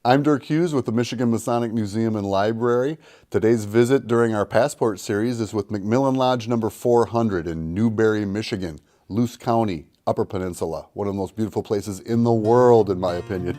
I'm Dirk Hughes with the Michigan Masonic Museum and Library. Today's visit during our Passport series is with McMillan Lodge number 400 in Newberry, Michigan, Luce County, Upper Peninsula. One of the most beautiful places in the world, in my opinion.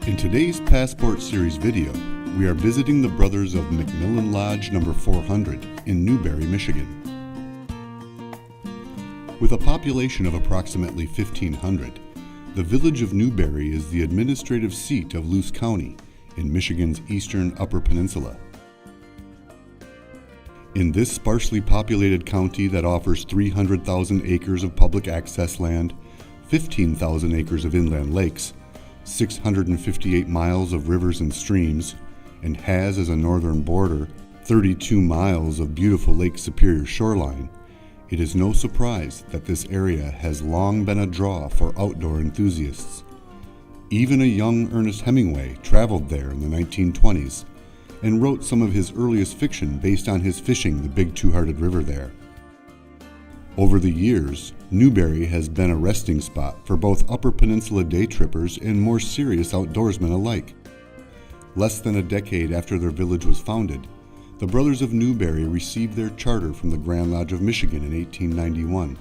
In today's Passport Series video, we are visiting the Brothers of McMillan Lodge number 400 in Newberry, Michigan. With a population of approximately 1,500, the village of Newberry is the administrative seat of Luce County in Michigan's eastern Upper Peninsula. In this sparsely populated county that offers 300,000 acres of public access land, 15,000 acres of inland lakes, 658 miles of rivers and streams, and has as a northern border 32 miles of beautiful Lake Superior shoreline, it is no surprise that this area has long been a draw for outdoor enthusiasts. Even a young Ernest Hemingway traveled there in the 1920s and wrote some of his earliest fiction based on his fishing the Big Two-Hearted River there. Over the years, Newberry has been a resting spot for both Upper Peninsula day trippers and more serious outdoorsmen alike. Less than a decade after their village was founded, the Brothers of Newberry received their charter from the Grand Lodge of Michigan in 1891,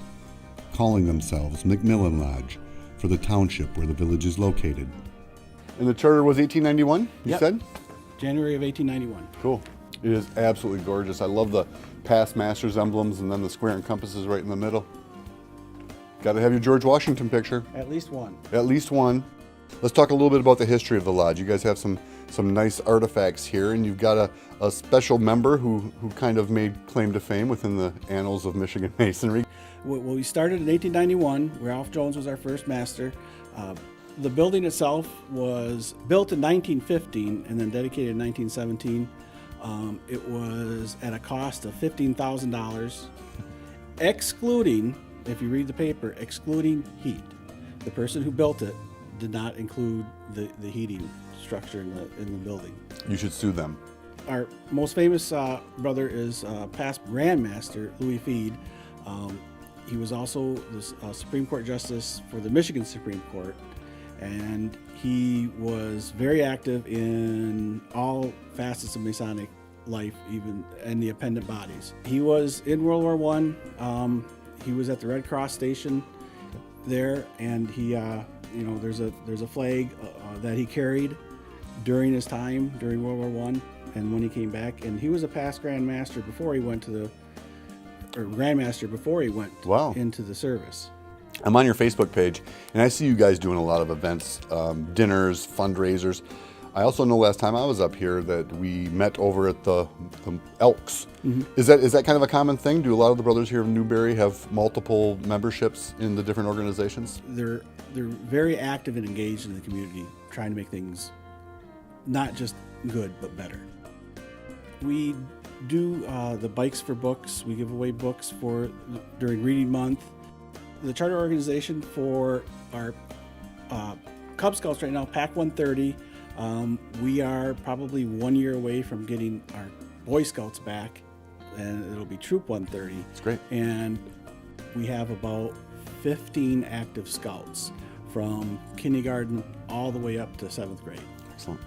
calling themselves McMillan Lodge for the township where the village is located. And the charter was 1891, you said? January of 1891. Cool. It is absolutely gorgeous. I love the past masters emblems and then the square and compasses right in the middle. Got to have your George Washington picture. At least one. At least one. Let's talk a little bit about the history of the lodge. You guys have some nice artifacts here, and you've got a special member who kind of made claim to fame within the annals of Michigan Masonry. Well, we started in 1891. Ralph Jones was our first master. The building itself was built in 1915 and then dedicated in 1917. It was at a cost of $15,000, excluding, if you read the paper, excluding heat. The person who built it did not include the heating structure in the building. You should sue them. Our most famous brother is past Grand Master Louis Feed. He was also the Supreme Court Justice for the Michigan Supreme Court, and he was very active in all facets of Masonic life, even in the appendant bodies. He was in World War I. He was at the Red Cross station there, and he, there's a flag that he carried during his time during World War I, and when he came back, and he was a past Grand Master before he went into the service. I'm on your Facebook page, and I see you guys doing a lot of events, dinners, fundraisers. I also know last time I was up here that we met over at the Elks. Mm-hmm. Is that kind of a common thing? Do a lot of the brothers here in Newberry have multiple memberships in the different organizations? They're very active and engaged in the community, trying to make things not just good, but better. We do the Bikes for Books. We give away books during Reading Month. The charter organization for our Cub Scouts right now, Pack 130, we are probably 1 year away from getting our Boy Scouts back, and it'll be Troop 130. That's great. And we have about 15 active scouts from kindergarten all the way up to 7th grade. Excellent.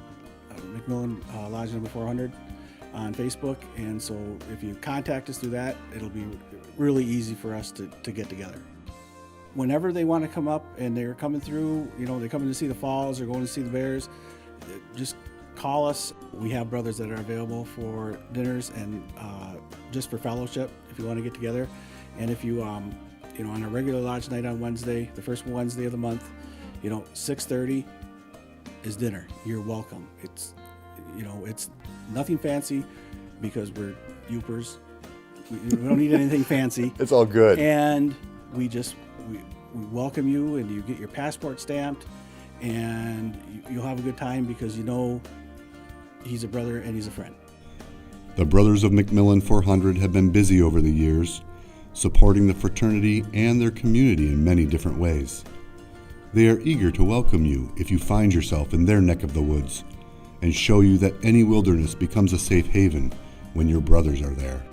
McMillan Lodge number 400 on Facebook, and so if you contact us through that, it'll be really easy for us to get together. Whenever they want to come up and they're coming through, they're coming to see the falls or going to see the bears, just call us. We have brothers that are available for dinners and just for fellowship if you want to get together. And if you, on a regular lodge night on Wednesday, the first Wednesday of the month, 6:30 is dinner. You're welcome. It's nothing fancy because we're Yoopers. We don't need anything fancy. It's all good. And we welcome you, and you get your passport stamped, and you'll have a good time because he's a brother and he's a friend. The Brothers of McMillan 400 have been busy over the years, supporting the fraternity and their community in many different ways. They are eager to welcome you if you find yourself in their neck of the woods, and show you that any wilderness becomes a safe haven when your brothers are there.